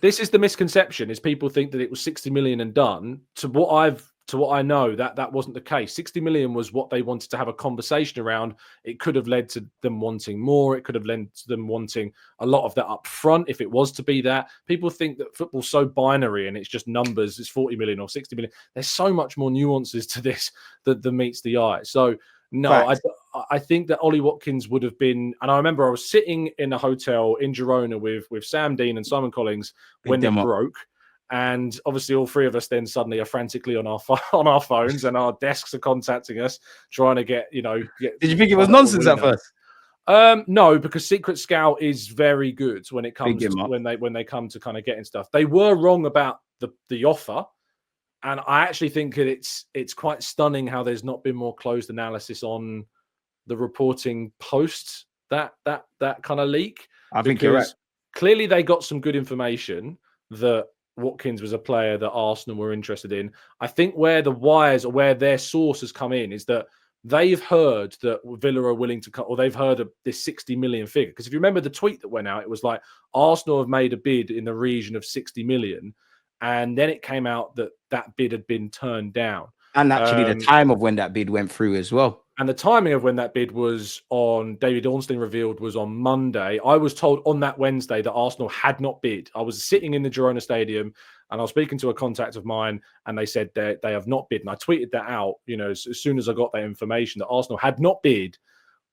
This is the misconception: is people think that it was 60 million and done. To what I know, that wasn't the case. 60 million was what they wanted to have a conversation around. It could have led to them wanting more. It could have led to them wanting a lot of that up front if it was to be that. People think that football's so binary and it's just numbers. It's 40 million or 60 million. There's so much more nuances to this that meets the eye. So no, I think that Ollie Watkins would have been, and I remember I was sitting in a hotel in Girona with Sam Dean and Simon Collins when it broke. And obviously, all three of us then suddenly are frantically on our phones, and our desks are contacting us, trying to get. Did you think it was nonsense at first? No, because Secret Scout is very good when it comes to when they come to kind of getting stuff. They were wrong about the offer, and I actually think that it's quite stunning how there's not been more closed analysis on the reporting post that kind of leak. I think you're right. Clearly, they got some good information that Watkins was a player that Arsenal were interested in. I think where the wires or where their source has come in is that they've heard that Villa are willing to cut, or they've heard of this 60 million figure. Because if you remember the tweet that went out, it was like Arsenal have made a bid in the region of 60 million. And then it came out that bid had been turned down. And actually the time of when that bid went through as well. And the timing of when that bid was on, David Ornstein revealed, was on Monday. I was told on that Wednesday that Arsenal had not bid. I was sitting in the Girona Stadium and I was speaking to a contact of mine and they said they have not bid. And I tweeted that out, as soon as I got that information that Arsenal had not bid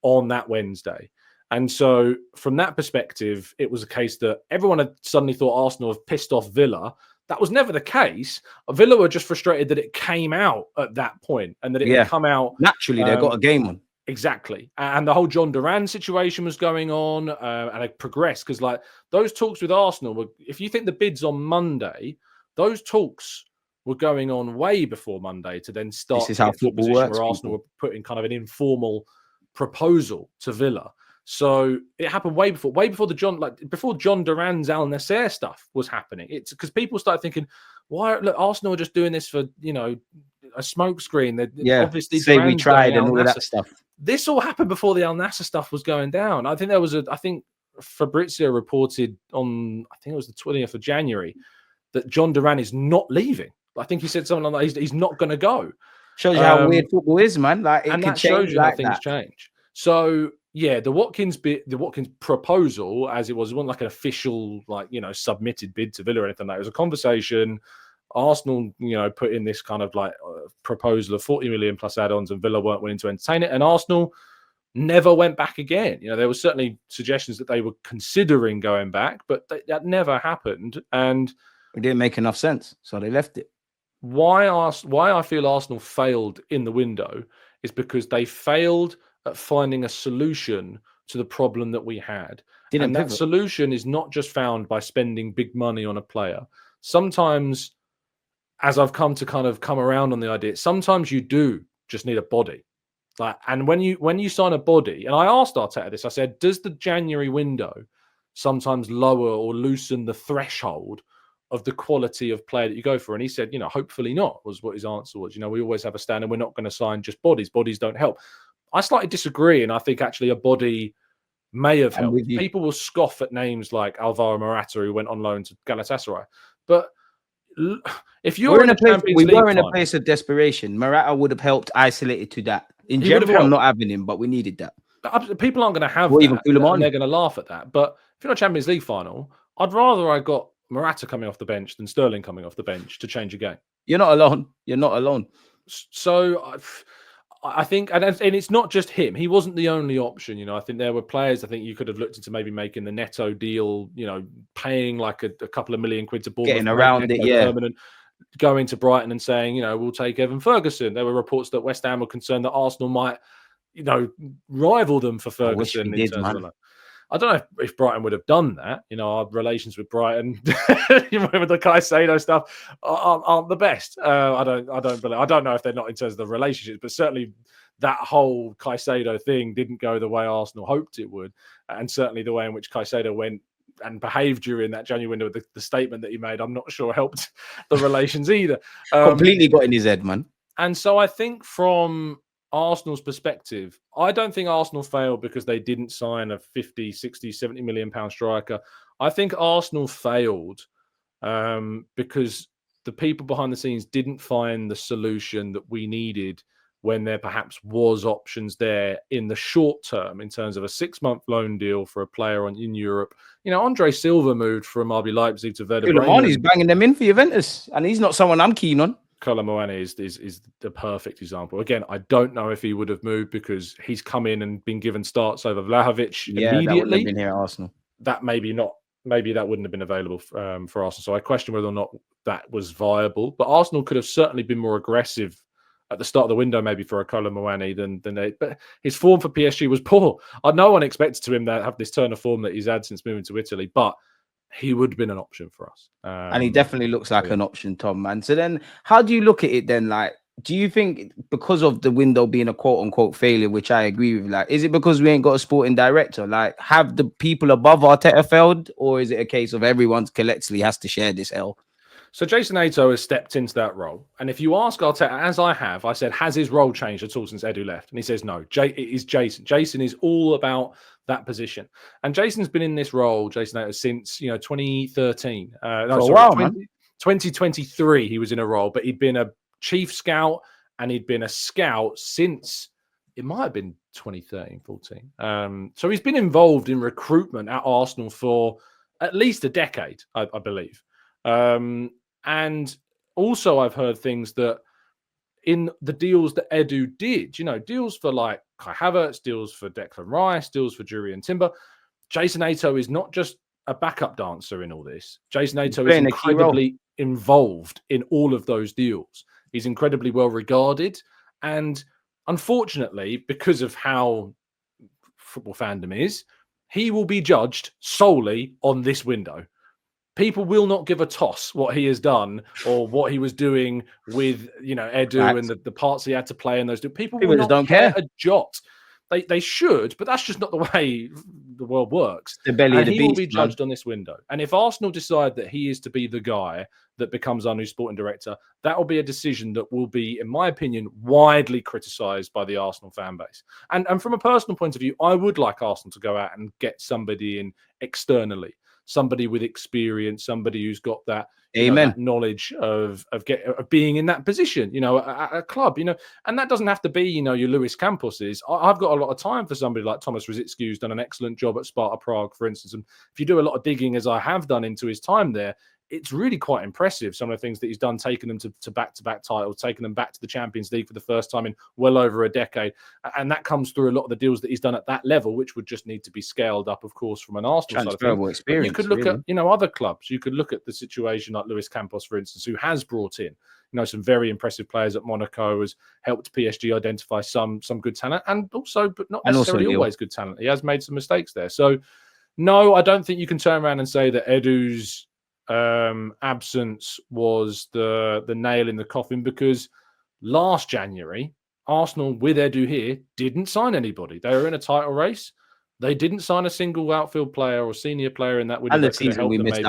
on that Wednesday. And so from that perspective, it was a case that everyone had suddenly thought Arsenal have pissed off Villa. That was never the case. Villa were just frustrated that it came out at that point and that it had come out. Naturally, they got a game on. Exactly. And the whole John Duran situation was going on and it progressed because those talks with Arsenal were, if you think the bid's on Monday, those talks were going on way before Monday to then start. This is how football works. Where Arsenal were putting kind of an informal proposal to Villa. So it happened way before before John Duran's Al Nasser stuff was happening. It's because people started thinking, why Arsenal are just doing this for a smokescreen? Obviously say we tried and all of that stuff. This all happened before the Al Nasser stuff was going down. I think there was Fabrizio reported on it was the 20th of January that John Duran is not leaving. I think he said something like that. He's not going to go. Shows you how weird football is, man. And that shows you how things change. So yeah, the Watkins proposal, as it wasn't like an official, submitted bid to Villa or anything like that. It was a conversation. Arsenal, put in this kind of proposal of 40 million plus add-ons, and Villa weren't willing to entertain it. And Arsenal never went back again. There were certainly suggestions that they were considering going back, but that never happened. And it didn't make enough sense, so they left it. Why I feel Arsenal failed in the window is because they failed at finding a solution to the problem that we had. And that solution is not just found by spending big money on a player. Sometimes, as I've come around on the idea, sometimes you do just need a body. And when you sign a body, and I asked Arteta this, I said, does the January window sometimes lower or loosen the threshold of the quality of player that you go for? And he said, hopefully not, was what his answer was. We always have a standard. We're not going to sign just bodies. Bodies don't help. I slightly disagree, and I think actually a body may have helped. People will scoff at names like Alvaro Morata, who went on loan to Galatasaray. But if you're in a place of desperation, Morata would have helped isolated to that. In general, I'm not having him, but we needed that. People aren't going to have that, even and they're going to laugh at that. But if you're in a Champions League final, I'd rather I got Morata coming off the bench than Sterling coming off the bench to change a game. You're not alone. You're not alone. So I think, and it's not just him. He wasn't the only option. I think there were players. I think you could have looked into maybe making the Neto deal. Paying like a couple of million quid to Bournemouth, getting around it, permanent, going to Brighton and saying, we'll take Evan Ferguson. There were reports that West Ham were concerned that Arsenal might, rival them for Ferguson. I don't know if Brighton would have done that. Our relations with Brighton, with the Caicedo stuff, aren't the best. I don't know if they're not in terms of the relationships, but certainly that whole Caicedo thing didn't go the way Arsenal hoped it would, and certainly the way in which Caicedo went and behaved during that January window, the statement that he made, I'm not sure helped the relations either. Completely got in his head, man. And so I think from Arsenal's perspective, I don't think Arsenal failed because they didn't sign a 50, 60, 70 million pound striker. I think Arsenal failed because the people behind the scenes didn't find the solution that we needed when there perhaps was options there in the short term in terms of a 6-month loan deal for a player in Europe. Andre Silva moved from RB Leipzig to Werder Bremen. He's banging them in for Juventus, and he's not someone I'm keen on. Kolo Muani is the perfect example. Again, I don't know if he would have moved because he's come in and been given starts over Vlahovic immediately. That wouldn't have been here at Arsenal. That maybe that wouldn't have been available for Arsenal. So I question whether or not that was viable. But Arsenal could have certainly been more aggressive at the start of the window, maybe for a Kolo Muani than they. But his form for PSG was poor. No one expected him to have this turn of form that he's had since moving to Italy, but he would have been an option for us. And he definitely looks like an option, Tom, man. So then how do you look at it then? Like, do you think because of the window being a quote unquote failure, which I agree with, like, is it because we ain't got a sporting director? Like, have the people above Arteta failed, or is it a case of everyone collectively has to share this L? So Jason Ato has stepped into that role. And if you ask Arteta, as I have, I said, has his role changed at all since Edu left? And he says, no, it is Jason. Jason is all about that position. And Jason's been in this role, Jason Ato, since 2013. 2023 he was in a role, but he'd been a chief scout and he'd been a scout since, it might have been 2013, 14. So he's been involved in recruitment at Arsenal for at least a decade, I believe. And also I've heard things that in the deals that Edu did, deals for like Kai Havertz, deals for Declan Rice, deals for Jurian Timber. Jason Ato is not just a backup dancer in all this. Jason Ato is incredibly involved in all of those deals. He's incredibly well regarded. And unfortunately, because of how football fandom is, he will be judged solely on this window. People will not give a toss what he has done or what he was doing with, Edu and the parts he had to play in those. People will not don't care a jot. They should, but that's just not the way the world works. The belly of the beast, he will be judged on this window. And if Arsenal decide that he is to be the guy that becomes our new sporting director, that will be a decision that will be, in my opinion, widely criticised by the Arsenal fan base. And from a personal point of view, I would like Arsenal to go out and get somebody in externally. Somebody with experience, somebody who's got that, that knowledge of being in that position, at a club, and that doesn't have to be, your Luis Camposes. I've got a lot of time for somebody like Thomas Rosicky, who's done an excellent job at Sparta Prague, for instance. And if you do a lot of digging, as I have done into his time there, it's really quite impressive, some of the things that he's done, taking them to back-to-back titles, taking them back to the Champions League for the first time in well over a decade. And that comes through a lot of the deals that he's done at that level, which would just need to be scaled up, of course, from an Arsenal side of things. Experience. You could look at, other clubs. You could look at the situation like Luis Campos, for instance, who has brought in, some very impressive players at Monaco, has helped PSG identify some good talent, and also, but not necessarily always good talent. He has made some mistakes there. So, no, I don't think you can turn around and say that Edu's absence was the nail in the coffin, because last January Arsenal with Edu here didn't sign anybody. They were in a title race. They didn't sign a single outfield player or senior player in that window that could help them maybe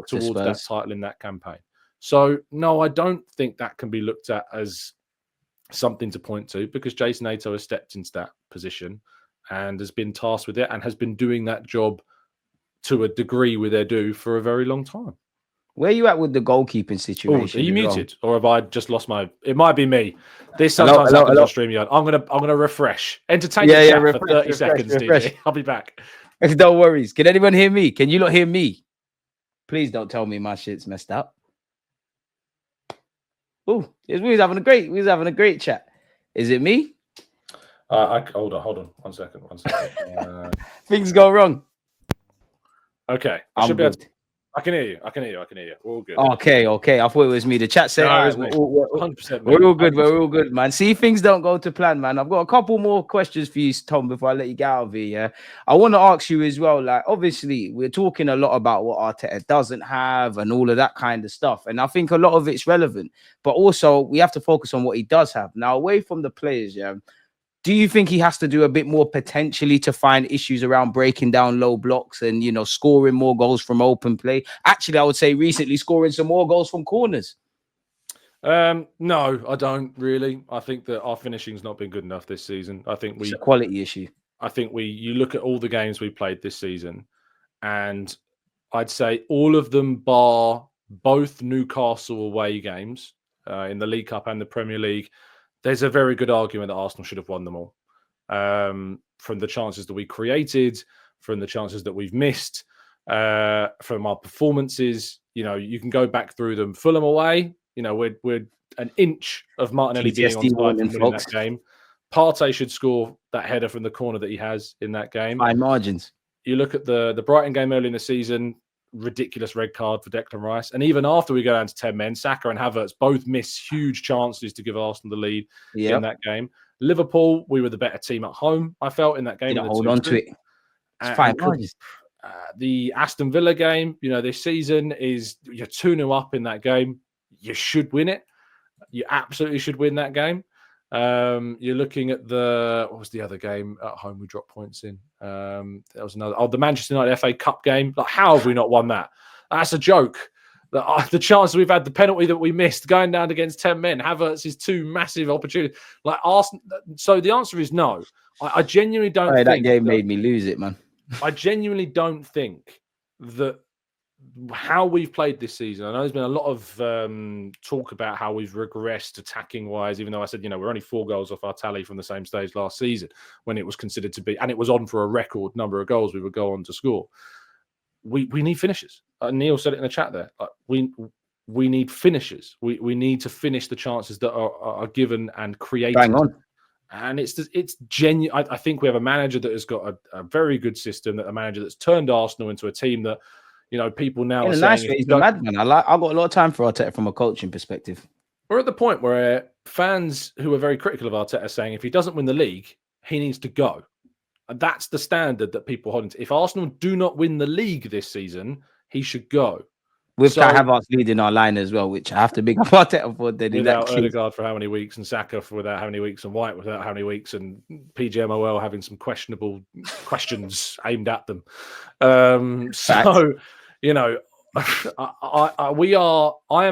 towards that title in that campaign. So no, I don't think that can be looked at as something to point to, because Jason Ato has stepped into that position and has been tasked with it and has been doing that job to a degree with Edu for a very long time. Where are you at with the goalkeeping situation? Are you muted, or have I just lost my? It might be me. This sometimes happens on StreamYard. I'm gonna refresh. Entertain the chat for 30 seconds, DJ. I'll be back. No worries. Can anyone hear me? Can you not hear me? Please don't tell me my shit's messed up. Oh, we was having a great chat. Is it me? Hold on. One second. Things go wrong. Okay, I can hear you. We're all good. Okay. I thought it was me. The chat said, we're 100%. We're all good. We're all good, man. See, things don't go to plan, man. I've got a couple more questions for you, Tom, before I let you get out of here. Yeah, I want to ask you as well. Like, obviously, we're talking a lot about what Arteta doesn't have and all of that kind of stuff, and I think a lot of it's relevant. But also, we have to focus on what he does have. Now, away from the players, yeah. Do you think he has to do a bit more potentially to find issues around breaking down low blocks and, scoring more goals from open play? Actually, I would say recently scoring some more goals from corners. No, I don't really. I think that our finishing's not been good enough this season. I think it's a quality issue. I think you look at all the games we played this season, and I'd say all of them bar both Newcastle away games in the League Cup and the Premier League, there's a very good argument that Arsenal should have won them all. From the chances that we created, from the chances that we've missed, from our performances, you can go back through them. Fulham away, we're an inch of Martinelli being on side from winning that game. Partey should score that header from the corner that he has in that game. High margins. You look at the Brighton game early in the season, ridiculous red card for Declan Rice. And even after we go down to 10 men, Saka and Havertz both miss huge chances to give Arsenal the lead in that game. Liverpool, we were the better team at home, I felt, in that game. Hold on to it. It's fine. The Aston Villa game, this season is you're 2-0 up in that game. You should win it. You absolutely should win that game. You're looking at what was the other game at home we dropped points in? There was another. The Manchester United FA Cup game. Like, how have we not won that? That's a joke. The chance we've had, the penalty that we missed, going down against 10 men, Havertz's 2 massive opportunities. Like Arsenal. So the answer is no. I genuinely don't think that game made me lose it, man. I genuinely don't think that how we've played this season. I know there's been a lot of talk about how we've regressed attacking wise, even though I said, we're only 4 goals off our tally from the same stage last season when it was considered to be, and it was on for a record number of goals we would go on to score. We need finishes. Neil said it in the chat there. We need finishes. We need to finish the chances that are given and created. Bang on. And it's genuine. I think we have a manager that has got a very good system, that a manager that's turned Arsenal into a team that, people now are saying he's a madman. I got a lot of time for Arteta from a coaching perspective. We're at the point where fans who are very critical of Arteta are saying if he doesn't win the league, he needs to go. And that's the standard that people hold. If Arsenal do not win the league this season, he should go. With Kai Havertz leading our line as well, which I have to big up Arteta for. Without Odegaard for how many weeks, and Saka for without how many weeks, and White without how many weeks, and PGMOL having some questionable questions aimed at them. I am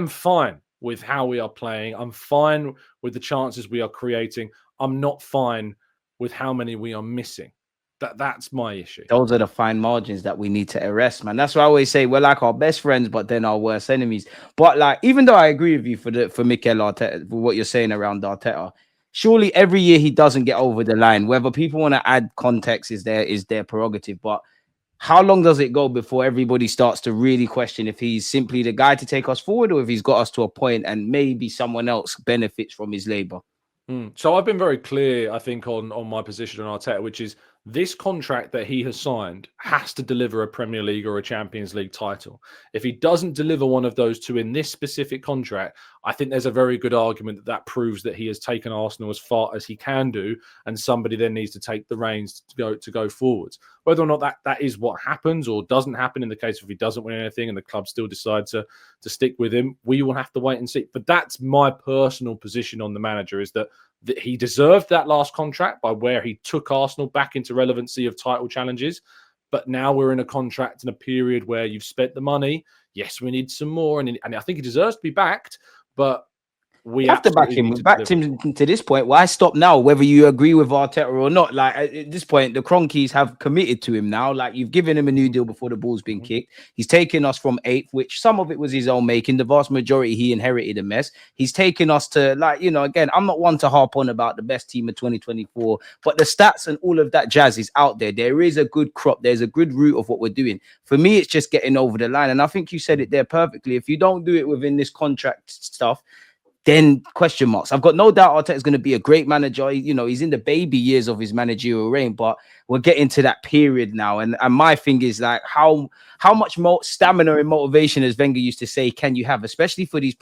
fine with how we are playing. I'm fine with the chances we are creating. I'm not fine with how many we are missing. That's my issue. Those are the fine margins that we need to arrest, man. That's why I always say we're like our best friends, but then our worst enemies. But even though I agree with you for Mikel Arteta, for what you're saying around Arteta, surely every year he doesn't get over the line. Whether people want to add context is their prerogative. But how long does it go before everybody starts to really question if he's simply the guy to take us forward, or if he's got us to a point and maybe someone else benefits from his labor? So I've been very clear, I think, on my position on Arteta, which is this contract that he has signed has to deliver a Premier League or a Champions League title. If he doesn't deliver one of those two in this specific contract, I think there's a very good argument that proves that he has taken Arsenal as far as he can do, and somebody then needs to take the reins to go forwards. Whether or not that is what happens or doesn't happen in the case if he doesn't win anything and the club still decide to stick with him, we will have to wait and see. But that's my personal position on the manager, is that he deserved that last contract by where he took Arsenal back into relevancy of title challenges. But now we're in a contract in a period where you've spent the money. Yes, we need some more. And I think he deserves to be backed, but we have to back him. We backed him to this point. Why stop now? Whether you agree with Arteta or not, at this point, the Cronkies have committed to him now. You've given him a new deal before the ball's been kicked. He's taken us from 8th, which some of it was his own making. The vast majority, he inherited a mess. He's taken us to again, I'm not one to harp on about the best team of 2024, but the stats and all of that jazz is out there. There is a good crop. There's a good root of what we're doing. For me, it's just getting over the line. And I think you said it there perfectly. If you don't do it within this contract stuff, then question marks. I've got no doubt Arteta is going to be a great manager. He's in the baby years of his managerial reign, but we're getting to that period now. And my thing is how much more stamina and motivation, as Wenger used to say, can you have, especially for these